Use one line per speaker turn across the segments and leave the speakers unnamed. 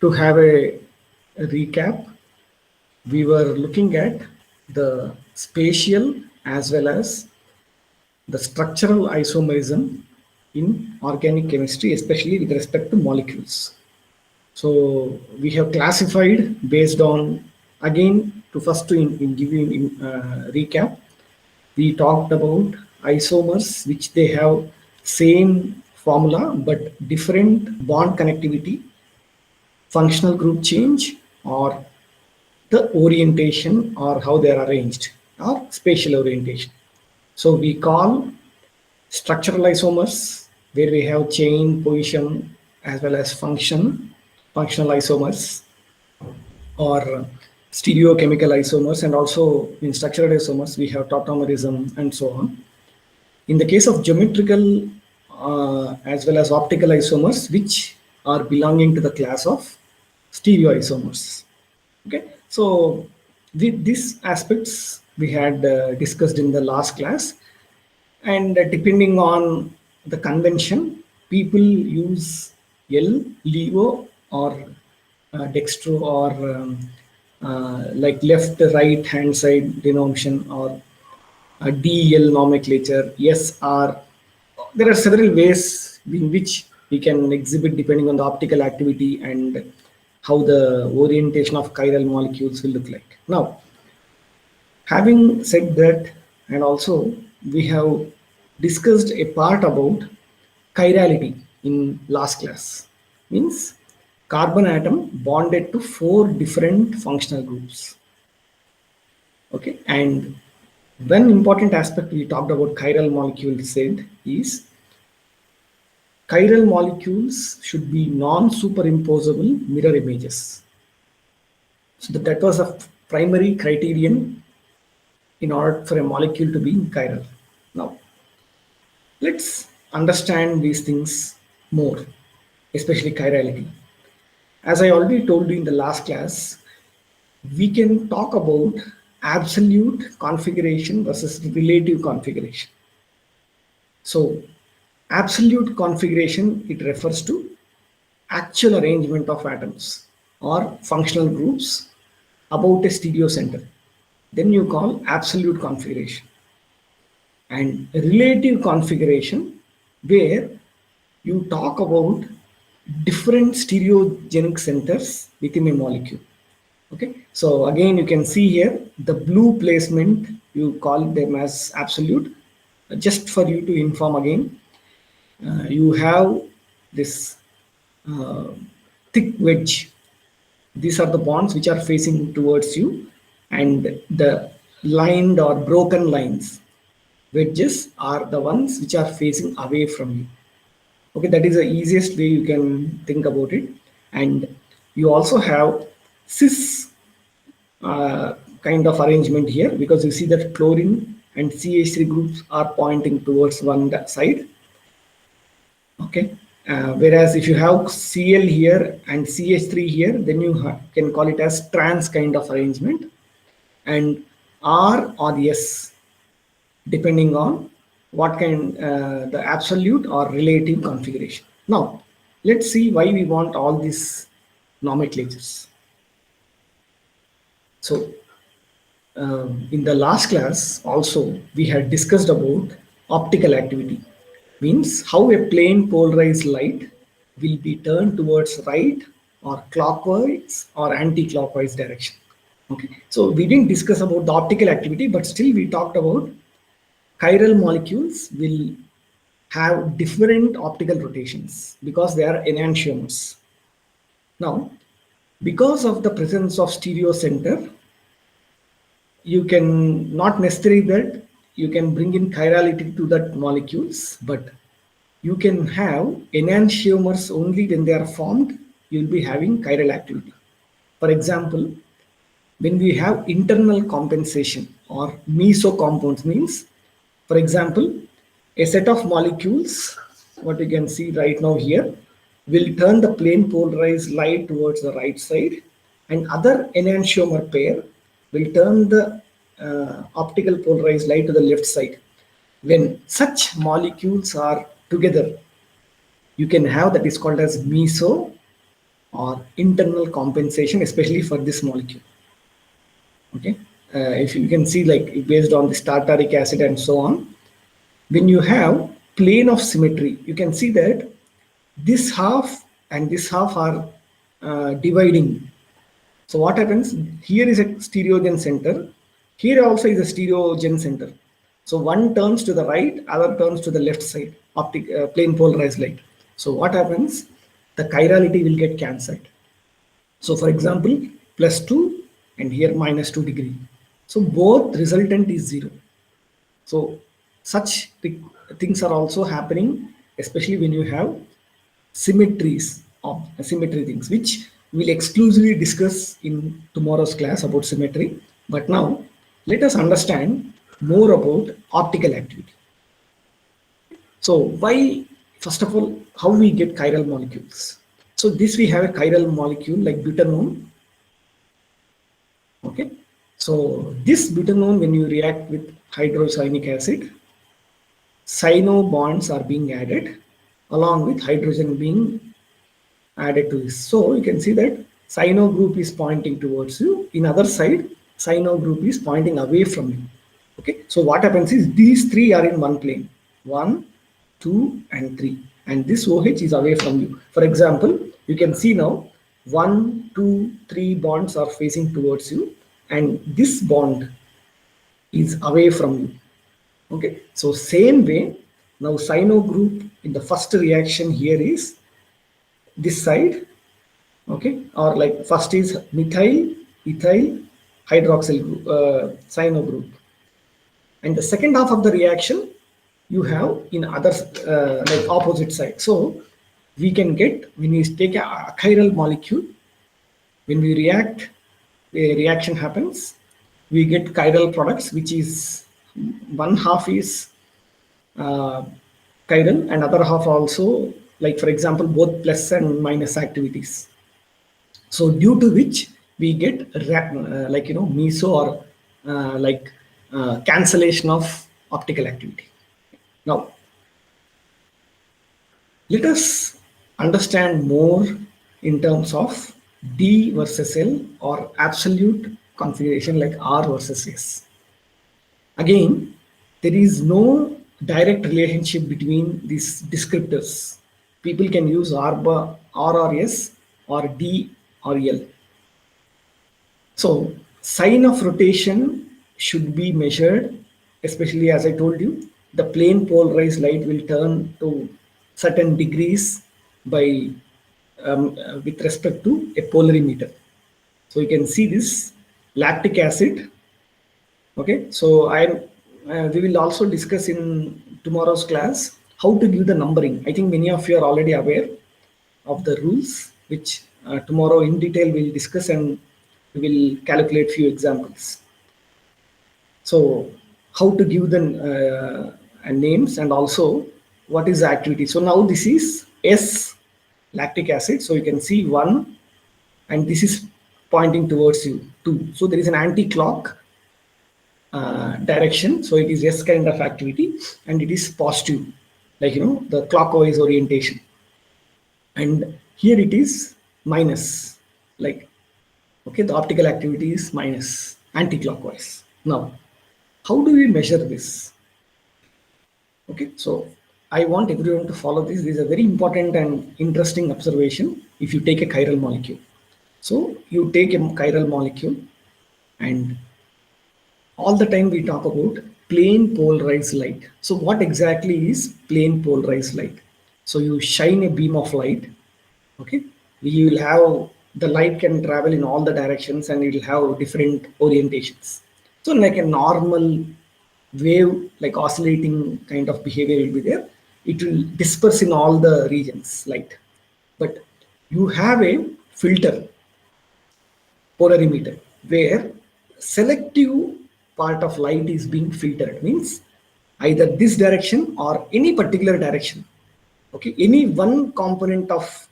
To have a recap, we were looking at the spatial as well as the structural isomerism in organic chemistry, especially with respect to molecules. So we have classified based on, again, to first to give you recap, we talked about isomers, which they have same formula but different bond connectivity, functional group change, or the orientation, or how they are arranged, or spatial orientation. So we call structural isomers, where we have chain, position, as well as functional isomers, or stereochemical isomers, and also in structural isomers we have tautomerism and so on. In the case of geometrical as well as optical isomers, which are belonging to the class of stereoisomers. Okay, so these aspects we had discussed in the last class, and depending on the convention, people use L, LEVO, or dextro, or like left, right hand side denomination, or DL nomenclature, SR. There are several ways in which we can exhibit depending on the optical activity and how the orientation of chiral molecules will look like. Now, having said that, and also we have discussed a part about chirality in last class, means carbon atom bonded to 4 different functional groups. Okay, and one important aspect we talked about chiral molecules said is chiral molecules should be non-superimposable mirror images. So that was a primary criterion in order for a molecule to be chiral. Now, let's understand these things more, especially chirality. As I already told you in the last class, we can talk about absolute configuration versus relative configuration. So, absolute configuration, it refers to actual arrangement of atoms or functional groups about a stereo center. Then you call absolute configuration. And relative configuration, where you talk about different stereogenic centers within a molecule. Okay, so again you can see here the blue placement, you call them as absolute. Just for you to inform again, you have this thick wedge. These are the bonds which are facing towards you, and the lined or broken lines, wedges, are the ones which are facing away from you. Okay, that is the easiest way you can think about it. And you also have cis kind of arrangement here, because you see that chlorine and CH3 groups are pointing towards one side. Okay, whereas if you have Cl here and CH3 here, then you can call it as trans kind of arrangement, and R or S, depending on what kind the absolute or relative configuration. Now, let's see why we want all these nomenclatures. So, in the last class also we had discussed about optical activity, means how a plane polarized light will be turned towards right or clockwise or anti-clockwise direction. Okay, so we didn't discuss about the optical activity, but still we talked about chiral molecules will have different optical rotations because they are enantiomers. Now, because of the presence of stereo center, you can not necessarily that you can bring in chirality to that molecules, but you can have enantiomers only when they are formed. You will be having chiral activity. For example, when we have internal compensation or meso compounds, means, for example, a set of molecules, what you can see right now here, will turn the plane polarized light towards the right side, and other enantiomer pair will turn the optical polarized light to the left side. When such molecules are together, you can have that is called as meso or internal compensation, especially for this molecule. Okay, if you can see, like based on the tartaric acid and so on, when you have plane of symmetry, you can see that this half and this half are dividing. So what happens? Here is a stereogen center. Here also is a stereogen center. So one turns to the right, other turns to the left side, plane polarized light. So what happens? The chirality will get cancelled. So for example, +2 and here -2 degree. So both resultant is 0. So such things are also happening, especially when you have symmetries of symmetry things, which we'll exclusively discuss in tomorrow's class about symmetry. But now let us understand more about optical activity. So why, first of all, how we get chiral molecules? So this we have a chiral molecule like butanone. Okay, so this butanone, when you react with hydrocyanic acid, cyano bonds are being added along with hydrogen being added to this. So you can see that cyano group is pointing towards you. In other side, cyano group is pointing away from you. Okay, so what happens is these three are in one plane, 1, 2 and 3, and this OH is away from you. For example, you can see now 1, 2, 3 bonds are facing towards you, and this bond is away from you. Okay, so same way, now cyano group in the first reaction here is this side. Okay, or like first is methyl, ethyl, hydroxyl group, cyano group, and the second half of the reaction you have in other like opposite side. So we can get, when we take a chiral molecule, when we react, a reaction happens, we get chiral products, which is one half is uh, chiral and other half also, like for example both plus and minus activities. So due to which we get like meso or like cancellation of optical activity. Now let us understand more in terms of D versus L or absolute configuration like R versus S. Again, there is no direct relationship between these descriptors. People can use R or S or D or L. So sign of rotation should be measured, especially as I told you, the plane polarized light will turn to certain degrees by with respect to a polarimeter. So you can see this lactic acid. Okay, so we will also discuss in tomorrow's class how to give the numbering. I think many of you are already aware of the rules, which tomorrow in detail we'll discuss, and we will calculate few examples. So how to give the names, and also what is the activity. So now this is S lactic acid. So you can see 1, and this is pointing towards you 2. So there is an anti-clock direction. So it is S kind of activity, and it is positive, like the clockwise orientation. And here it is minus, like okay, the optical activity is minus anti-clockwise. Now how do we measure this? Okay, so I want everyone to follow this. This is a very important and interesting observation. If you take a chiral molecule, so you take a chiral molecule, and all the time we talk about plane polarized light. So what exactly is plane polarized light? So you shine a beam of light. Okay, you will have the light can travel in all the directions, and it will have different orientations. So like a normal wave, like oscillating kind of behavior will be there. It will disperse in all the regions light, but you have a filter polarimeter where selective part of light is being filtered, means either this direction or any particular direction. Okay, any one component of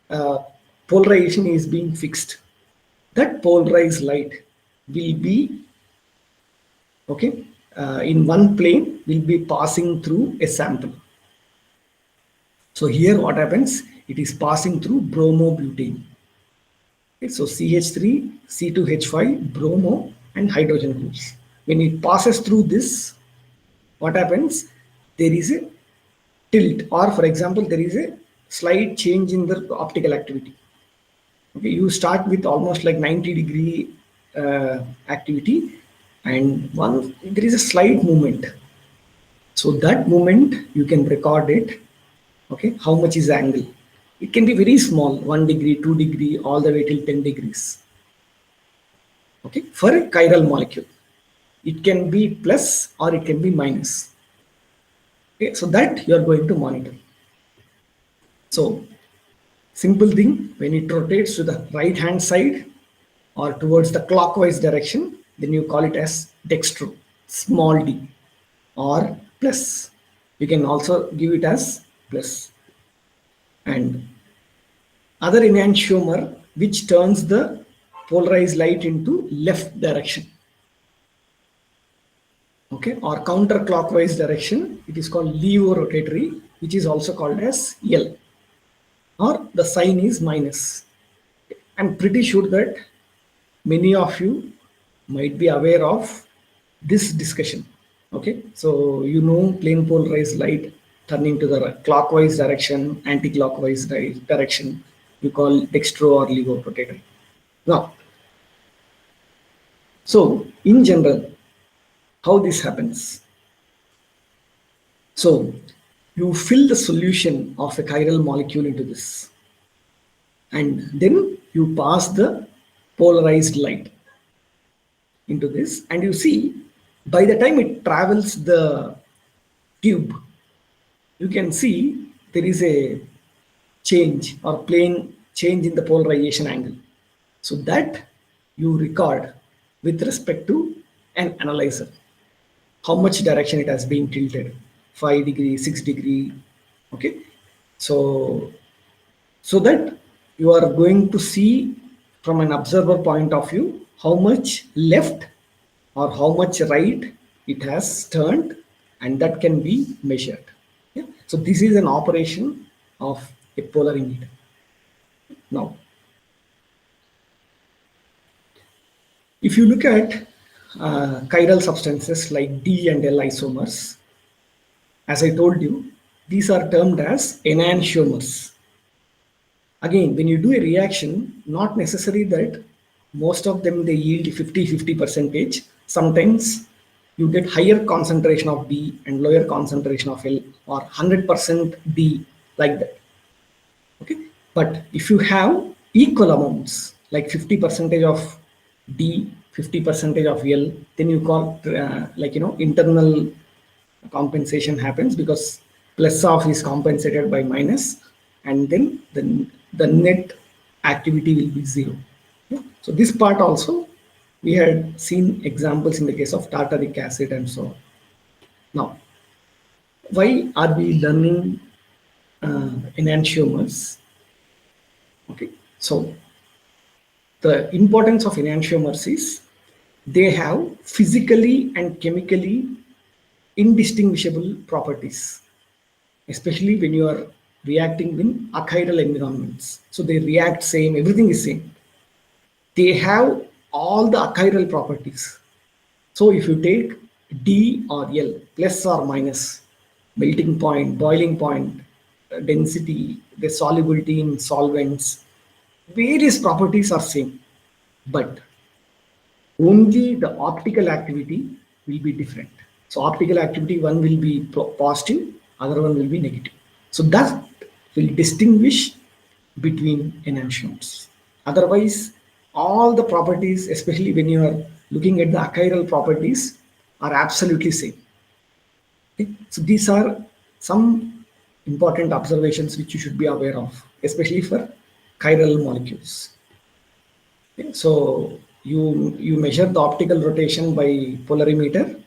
uh, polarization is being fixed. That polarized light will be, okay, in one plane will be passing through a sample. So here what happens? It is passing through bromobutane. Okay, so CH3, C2H5, bromo, and hydrogen groups. When it passes through this, what happens? There is a tilt, or for example, there is a slight change in the optical activity. Okay, you start with almost like 90-degree activity, and one there is a slight movement. So that movement you can record it. Okay, how much is the angle? It can be very small, 1 degree, 2 degree, all the way till 10 degrees. Okay, for a chiral molecule, it can be plus or it can be minus. Okay, so that you are going to monitor. So simple thing, when it rotates to the right hand side or towards the clockwise direction, then you call it as dextro, small d, or plus. You can also give it as plus. And other enantiomer which turns the polarized light into left direction. Okay, or counterclockwise direction, it is called levorotatory, which is also called as L, or the sign is minus. I'm pretty sure that many of you might be aware of this discussion. Okay, so you know plane polarized light turning to the clockwise direction, anti-clockwise direction, you call dextro or levorotatory. Now, so in general, how this happens? So you fill the solution of a chiral molecule into this, and then you pass the polarized light into this, and you see by the time it travels the tube, you can see there is a change or plane change in the polarization angle. So that you record with respect to an analyzer, how much direction it has been tilted, 5 degree, 6 degree. Okay, so that you are going to see from an observer point of view how much left or how much right it has turned, and that can be measured. Yeah? So this is an operation of a polarimeter. Now, if you look at chiral substances like D and L isomers, as I told you, these are termed as enantiomers. Again, when you do a reaction, not necessary that most of them they yield 50-50 percentage. Sometimes you get higher concentration of D and lower concentration of L, or 100% D, like that. Okay, but if you have equal amounts like 50 percentage of D, 50 percentage of L, then you call internal compensation happens, because plus of is compensated by minus, and then the net activity will be zero. Yeah. So this part also we had seen examples in the case of tartaric acid and so on. Now, why are we learning enantiomers? Okay, so the importance of enantiomers is they have physically and chemically indistinguishable properties, especially when you are reacting in achiral environments. So they react same, everything is same. They have all the achiral properties. So if you take D or L, plus or minus, melting point, boiling point, density, the solubility in solvents, various properties are same, but only the optical activity will be different. So optical activity, one will be positive, other one will be negative. So that will distinguish between enantiomers. Otherwise, all the properties, especially when you are looking at the achiral properties, are absolutely same. Okay? So these are some important observations which you should be aware of, especially for chiral molecules. Okay? So you measure the optical rotation by polarimeter.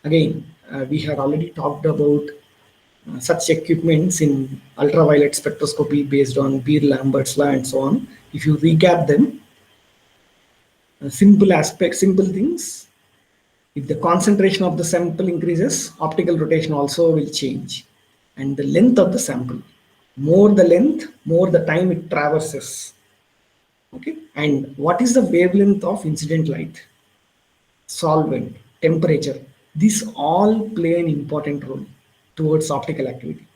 Again, we had already talked about such equipments in ultraviolet spectroscopy based on Beer-Lambert's law and so on. If you recap them, simple aspects, simple things. If the concentration of the sample increases, optical rotation also will change, and the length of the sample. more the length, more the time it traverses. Okay, and what is the wavelength of incident light, solvent, temperature? These all play an important role towards optical activity.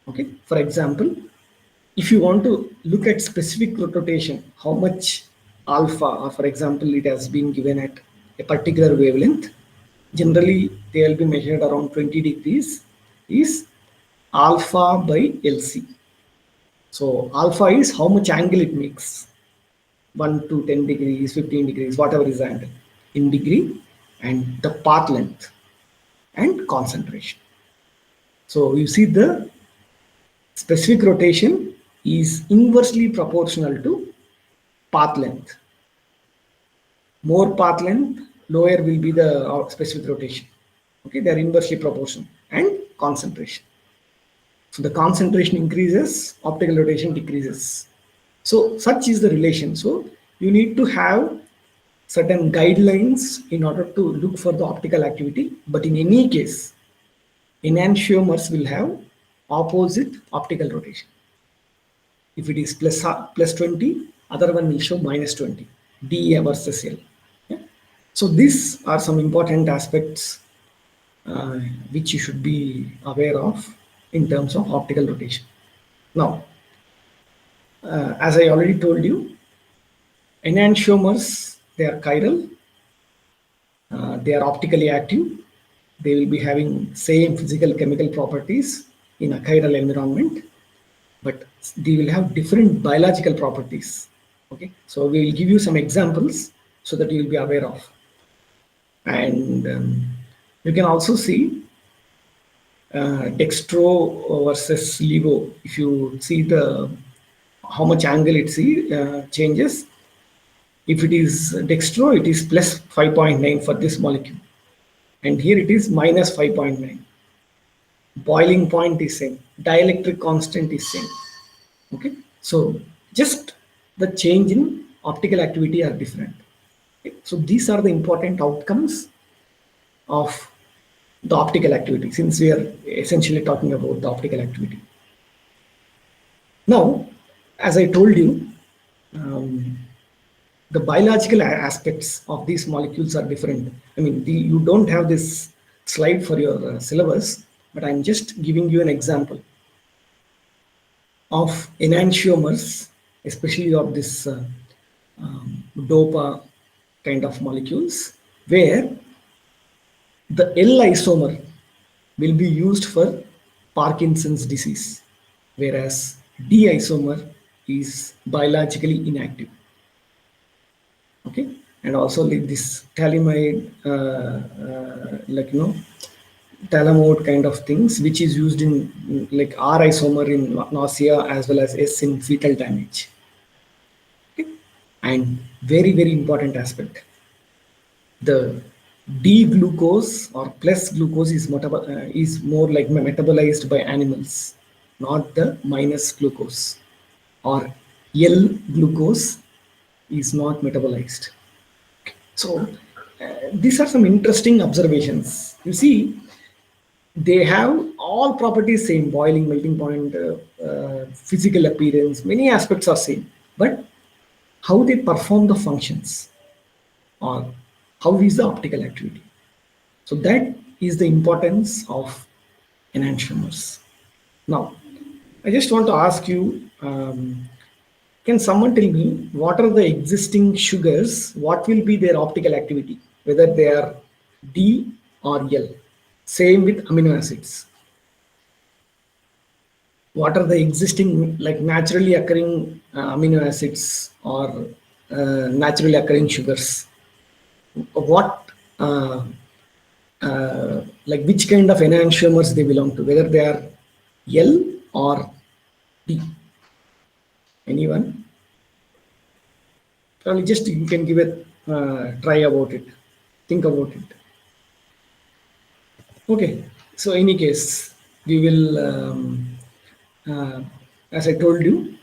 Okay, for example, if you want to look at specific rotation, how much alpha, or for example, it has been given at a particular wavelength, generally they will be measured around 20 degrees, is alpha by LC. So alpha is how much angle it makes, 1 to 10 degrees, 15 degrees, whatever is the angle in degree, and the path length and concentration. So you see the specific rotation is inversely proportional to path length. More path length, lower will be the specific rotation. Okay, they are inversely proportional. And concentration. So the concentration increases, optical rotation decreases. So such is the relation. So you need to have certain guidelines in order to look for the optical activity. But in any case, enantiomers will have opposite optical rotation. If it is plus 20, other one will show minus 20, DA versus L. Yeah? So these are some important aspects which you should be aware of in terms of optical rotation. Now, as I already told you, enantiomers, they are chiral, they are optically active, they will be having same physical chemical properties in a chiral environment, but they will have different biological properties. Okay, so we will give you some examples so that you will be aware of. And you can also see dextro versus levo. If you see the how much angle it changes. If it is dextro, it is plus 5.9 for this molecule, and here it is minus 5.9. Boiling point is same, dielectric constant is same. Okay, so just the change in optical activity are different. Okay? So these are the important outcomes of the optical activity, since we are essentially talking about the optical activity. Now, as I told you, the biological aspects of these molecules are different. I mean, you don't have this slide for your syllabus, but I'm just giving you an example of enantiomers, especially of this DOPA kind of molecules, where the L isomer will be used for Parkinson's disease, whereas D isomer is biologically inactive. Okay, and also like this talimide, talamode kind of things, which is used in like R isomer in nausea as well as S in fetal damage. Okay, and very important aspect, the D glucose or plus glucose is more like metabolized by animals, not the minus glucose, or L glucose is not metabolized. So these are some interesting observations. You see, they have all properties same, boiling, melting point, physical appearance, many aspects are same, but how they perform the functions or how is the optical activity. So that is the importance of enantiomers. Now, I just want to ask you, can someone tell me what are the existing sugars? What will be their optical activity, whether they are D or L? Same with amino acids. What are the existing, like naturally occurring amino acids or naturally occurring sugars? What, like which kind of enantiomers they belong to, whether they are L or D? Anyone? Probably just you can give a try about it. Think about it. Okay. So any case, we will, as I told you,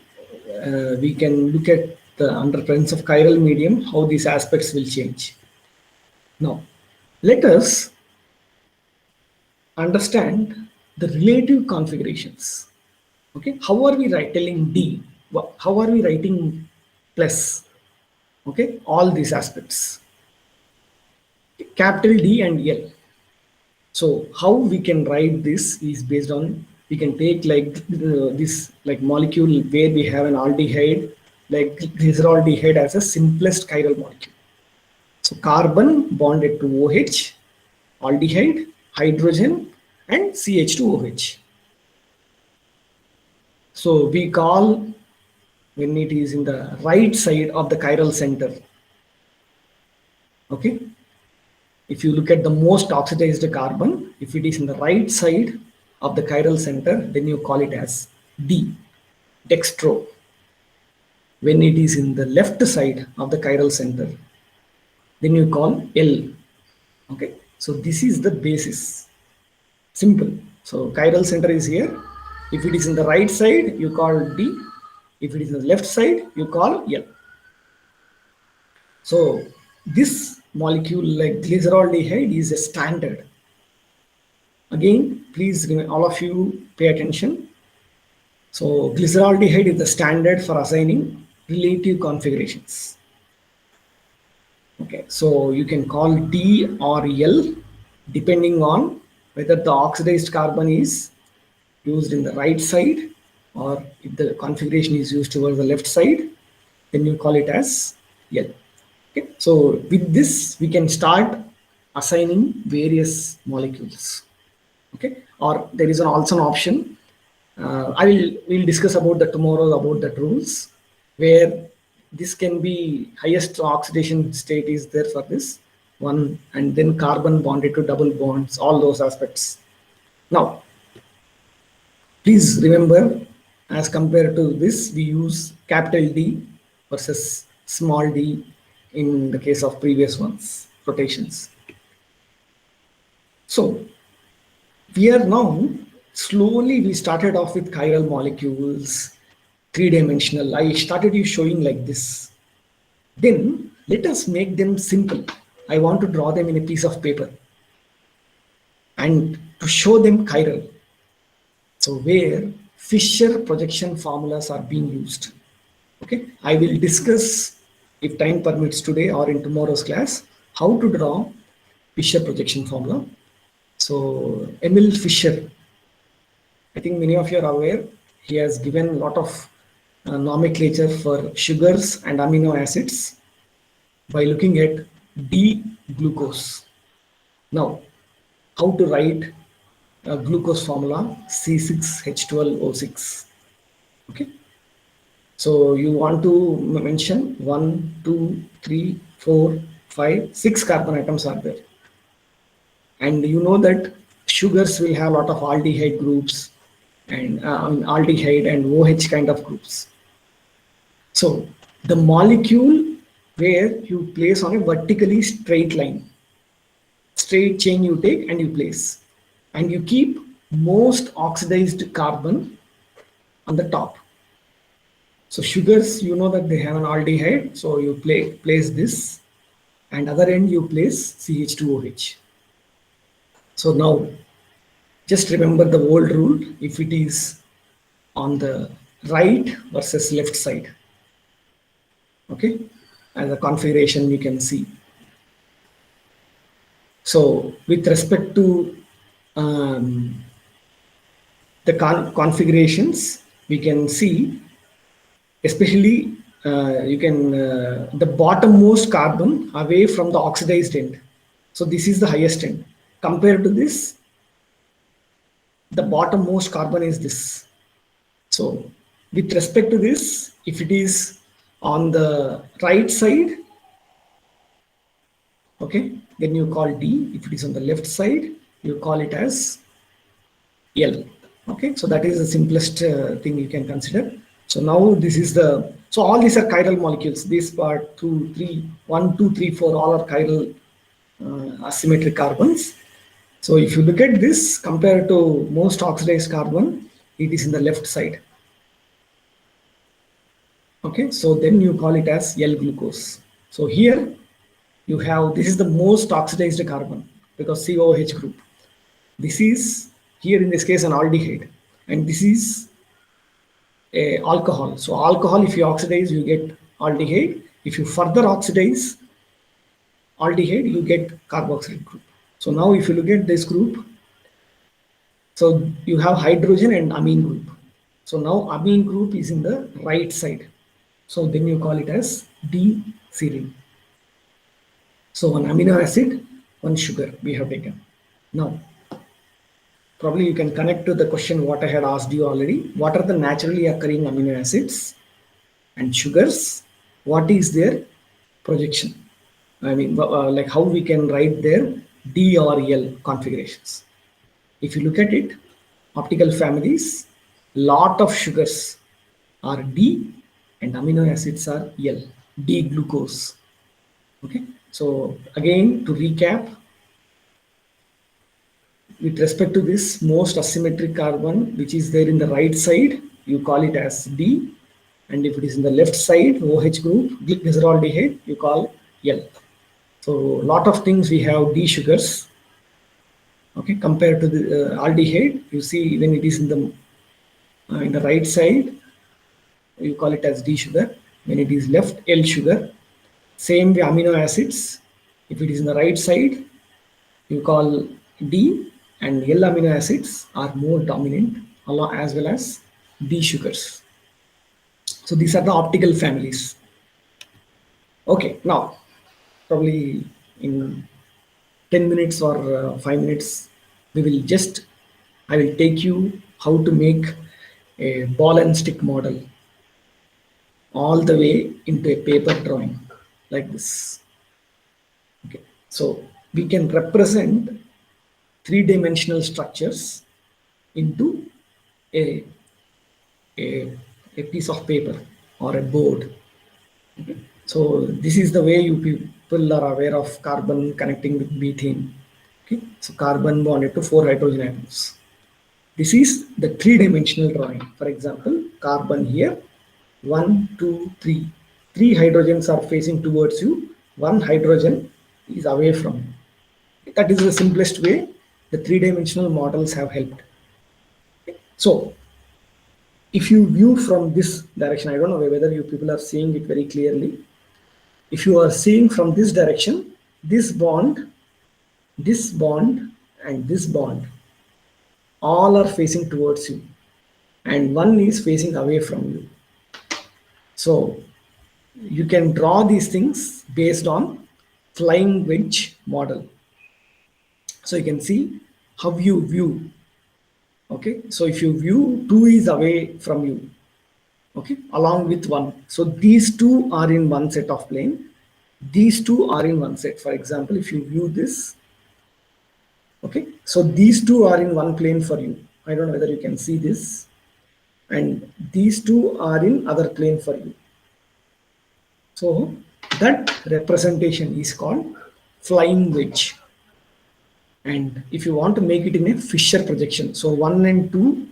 we can look at the under presence of chiral medium, how these aspects will change. Now, let us understand the relative configurations. Okay, how are we telling D? How are we writing plus? Okay, all these aspects, capital D and L. So how we can write this is based on, we can take like this like molecule where we have an aldehyde, like glyceraldehyde as a simplest chiral molecule. So carbon bonded to OH, aldehyde, hydrogen, and CH2OH. So we call, when it is in the right side of the chiral center, okay, if you look at the most oxidized carbon, if it is in the right side of the chiral center, then you call it as D, dextro. When it is in the left side of the chiral center, then you call L. Okay, so this is the basis. Simple. So chiral center is here. If it is in the right side, you call D. If it is in the left side, you call L. So this molecule like glyceraldehyde is a standard. Again, please all of you pay attention. So glyceraldehyde is the standard for assigning relative configurations. Okay, so you can call D or L depending on whether the oxidized carbon is used in the right side, or if the configuration is used towards the left side, then you call it as L. Okay, so with this we can start assigning various molecules. Okay, or there is also an option. We'll discuss about that tomorrow, about the rules where this can be highest oxidation state is there for this one, and then carbon bonded to double bonds, all those aspects. Now please remember, as compared to this, we use capital D versus small d in the case of previous ones, rotations. So we are now slowly, we started off with chiral molecules, three-dimensional. I started you showing like this. Then let us make them simple. I want to draw them in a piece of paper and to show them chiral. So where Fisher projection formulas are being used. Okay, I will discuss, if time permits today or in tomorrow's class, how to draw Fisher projection formula. So Emil Fisher, I think many of you are aware, he has given a lot of nomenclature for sugars and amino acids by looking at D-glucose. Now, how to write a glucose formula C6H12O6. Okay, so you want to mention 1, 2, 3, 4, 5, 6 carbon atoms are there, and you know that sugars will have a lot of aldehyde groups and aldehyde and OH kind of groups. So the molecule where you place on a vertically straight line, straight chain you take and you place, and you keep most oxidized carbon on the top. So sugars, you know that they have an aldehyde, so you place this, and other end you place CH2OH. So now just remember the old rule, if it is on the right versus left side. Okay, as a configuration you can see. So with respect to the configurations, we can see, especially you can the bottommost carbon away from the oxidized end. So this is the highest end. Compared to this, the bottommost carbon is this. So with respect to this, if it is on the right side, okay, then you call D. If it is on the left side, you call it as L. Okay, so that is the simplest thing you can consider. So now this is the, so all these are chiral molecules. This part 2, 3, 1, 2, 3, 4, all are chiral asymmetric carbons. So if you look at this compared to most oxidized carbon, it is in the left side. Okay, so then you call it as L-glucose. So here you have, this is the most oxidized carbon because COOH group. This is here in this case an aldehyde, and this is alcohol. So alcohol, if you oxidize, you get aldehyde. If you further oxidize aldehyde, you get carboxyl group. So now if you look at this group, so you have hydrogen and amine group. So now amine group is in the right side. So then you call it as D-serine. So one amino acid, one sugar we have taken. Now, probably you can connect to the question what I had asked you already. What are the naturally occurring amino acids and sugars? What is their projection? I mean, like how we can write their D or L configurations. If you look at it, optical families, lot of sugars are D and amino acids are L, D glucose. Okay, so again to recap, with respect to this most asymmetric carbon which is there in the right side, you call it as D, and if it is in the left side, OH group, glyceraldehyde, you call L. So a lot of things we have D sugars. Okay, compared to the aldehyde, you see when it is in the right side, you call it as D sugar. When it is left, L sugar. Same way amino acids. If it is in the right side, you call D, and L amino acids are more dominant as well as D sugars. So these are the optical families. Okay, now probably in 10 minutes or 5 minutes, I will take you how to make a ball and stick model all the way into a paper drawing like this. Okay, so we can represent three-dimensional structures into a, a, a piece of paper or a board. Okay. So this is the way you people are aware of carbon connecting with methane. Okay. So carbon bonded to 4 hydrogen atoms. This is the three-dimensional drawing. For example, carbon here, 1, 2, 3. 3 hydrogens are facing towards you. 1 hydrogen is away from you. That is the simplest way the three-dimensional models have helped. So if you view from this direction, I don't know whether you people are seeing it very clearly. If you are seeing from this direction, this bond, and this bond, all are facing towards you, and one is facing away from you. So you can draw these things based on flying wedge model. So you can see how you view. Okay, so if you view, 2 is away from you, okay, along with 1. So these 2 are in one set of plane. These 2 are in one set. For example, if you view this, okay, so these 2 are in one plane for you. I don't know whether you can see this. And these 2 are in other plane for you. So that representation is called flying wedge. And if you want to make it in a Fisher projection, so 1 and 2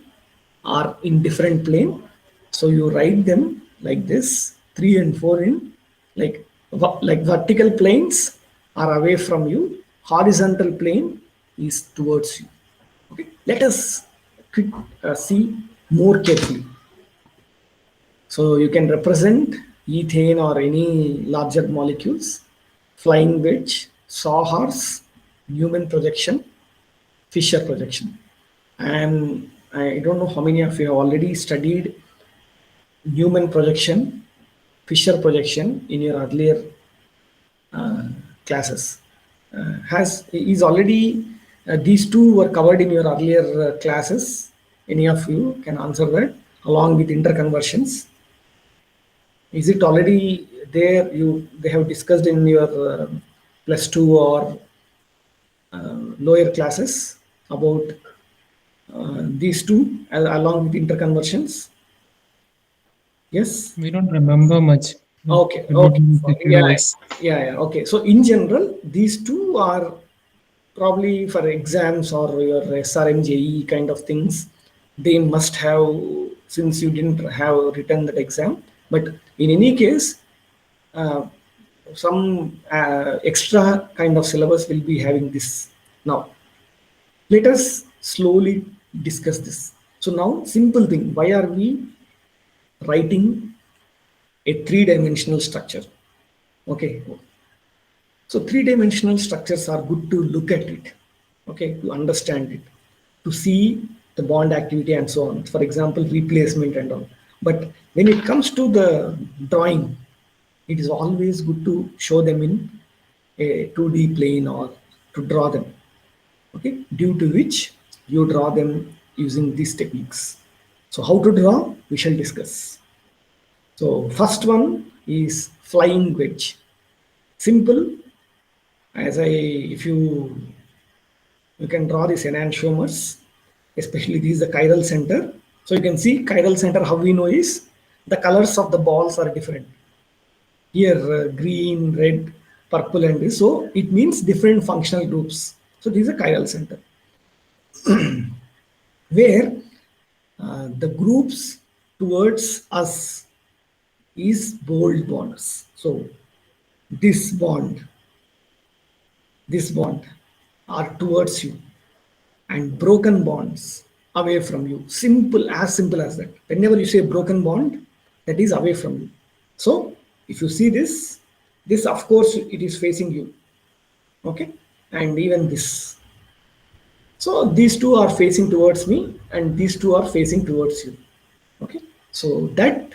are in different plane. So you write them like this, 3 and 4 in like vertical planes are away from you, horizontal plane is towards you. Okay, let us see more carefully. So you can represent ethane or any larger molecules, flying wedge, sawhorse, Newman projection, Fisher projection. And I don't know how many of you have already studied Newman projection, Fisher projection in your earlier classes. Is already these two were covered in your earlier classes. Any of you can answer that along with interconversions. Is it already there? They have discussed in your +2 or lower classes about these two along with interconversions. Yes.
We don't remember much.
Okay.
We don't
Okay.
use the
Yeah.
words.
Yeah. Okay. So in general, these two are probably for exams or your SRMJE kind of things. They must have, since you didn't have written that exam. But in any case, uh, some extra kind of syllabus will be having this. Now, let us slowly discuss this. So now, simple thing, why are we writing a three-dimensional structure. Okay, so three-dimensional structures are good to look at it, okay, to understand it, to see the bond activity and so on. For example, replacement and all. But when it comes to the drawing, it is always good to show them in a 2D plane or to draw them. Okay, due to which you draw them using these techniques. So how to draw, we shall discuss. So first one is flying wedge. Simple, as if you can draw this enantiomers, especially these the chiral center. So you can see chiral center, how we know is the colors of the balls are different. Here green, red, purple and this. So it means different functional groups. So these are chiral center. Where the groups towards us is bold bonds. So this bond, this bond are towards you, and broken bonds away from you. Simple as that. Whenever you say broken bond, that is away from you. So if you see this, this of course it is facing you. Okay, and even this. So these two are facing towards me, and these two are facing towards you. Okay, so that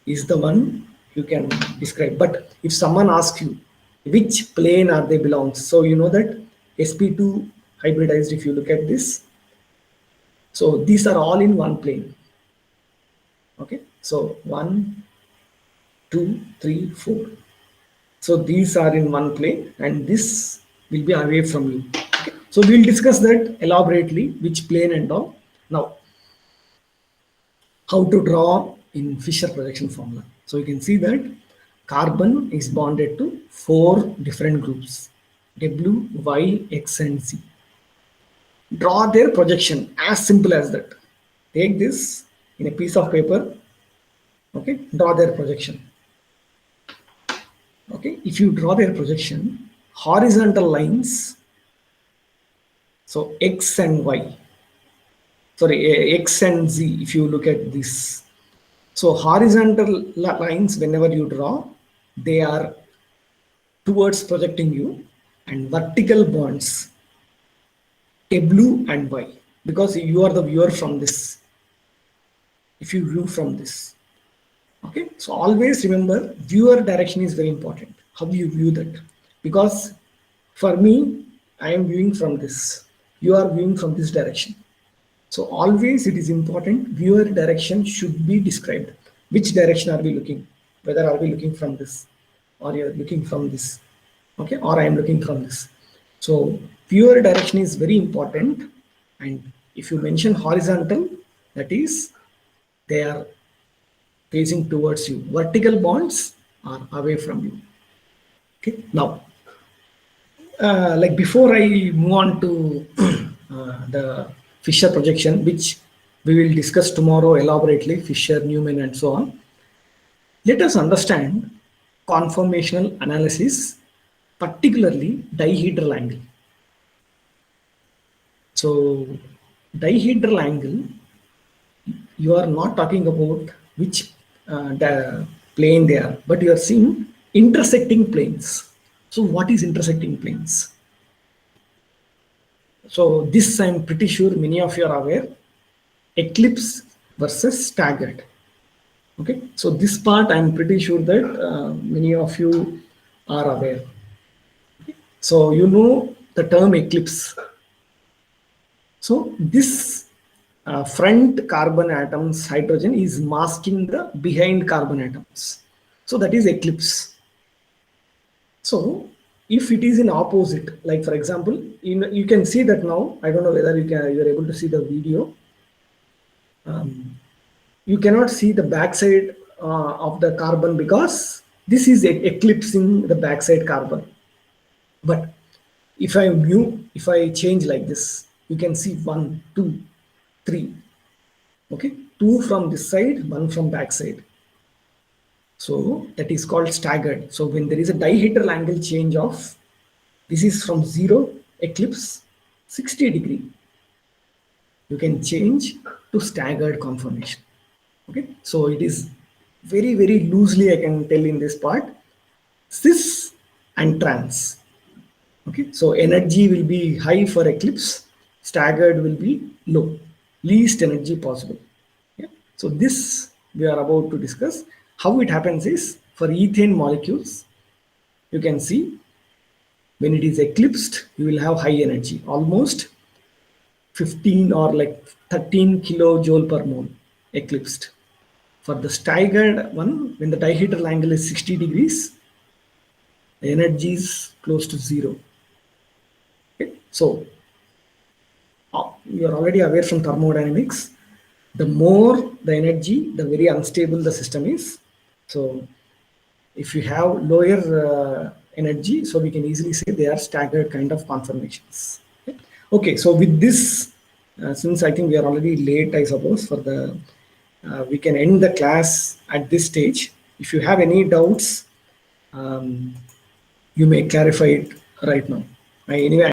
is the one you can describe. But if someone asks you which plane are they belongs, so you know that sp2 hybridized, if you look at this, so these are all in one plane. Okay, so 1 2 3 4, so these are in one plane and this will be away from you. Okay, so we'll discuss that elaborately, which plane and all. Now how to draw in Fisher projection formula. So you can see that carbon is bonded to 4 different groups, W, Y, X and Z. Draw their projection, as simple as that. Take this in a piece of paper, okay, draw their projection. Okay, if you draw their projection, horizontal lines, so X and Y, sorry, X and Z, if you look at this, so horizontal lines, whenever you draw, they are towards projecting you, and vertical bonds, W and Y, because you are the viewer from this. If you view from this, okay, so always remember viewer direction is very important. How you view that? Because for me, I am viewing from this. You are viewing from this direction. So always it is important, viewer direction should be described. Which direction are we looking? Whether are we looking from this, or you are looking from this, okay, or I am looking from this. So viewer direction is very important. And if you mention horizontal, that is they are facing towards you. Vertical bonds are away from you. Okay. Now, like before I move on to the Fisher projection, which we will discuss tomorrow elaborately, Fisher, Newman, and so on. Let us understand conformational analysis, particularly dihedral angle. So, dihedral angle, you are not talking about which the plane they are, but you are seeing intersecting planes. So, what is intersecting planes? So this I'm pretty sure many of you are aware, eclipse versus staggered. Okay, so this part I'm pretty sure that many of you are aware. So you know the term eclipse. So this front carbon atoms hydrogen is masking the behind carbon atoms. So that is eclipse. So if it is in opposite, like for example, you can see that now. I don't know whether you are able to see the video. You cannot see the backside of the carbon because this is eclipsing the backside carbon. But if I change like this, you can see 1, 2, 3. Okay, 2 from this side, 1 from backside. So that is called staggered. So when there is a dihedral angle change of, this is from 0 eclipse 60°, you can change to staggered conformation. Okay, so it is very, very loosely I can tell in this part, cis and trans. Okay, so energy will be high for eclipse, staggered will be low, least energy possible. Yeah. So this we are about to discuss. How it happens is, for ethane molecules, you can see when it is eclipsed, you will have high energy, almost 15 or like 13 kilojoule per mole eclipsed. For the staggered one, when the dihedral angle is 60 degrees, the energy is close to zero. Okay? So you are already aware from thermodynamics, the more the energy, the very unstable the system is. So if you have lower energy, so we can easily say they are staggered kind of conformations. Okay, so with this, since I think we are already late, I suppose, for the, we can end the class at this stage. If you have any doubts, you may clarify it right now. Anyway,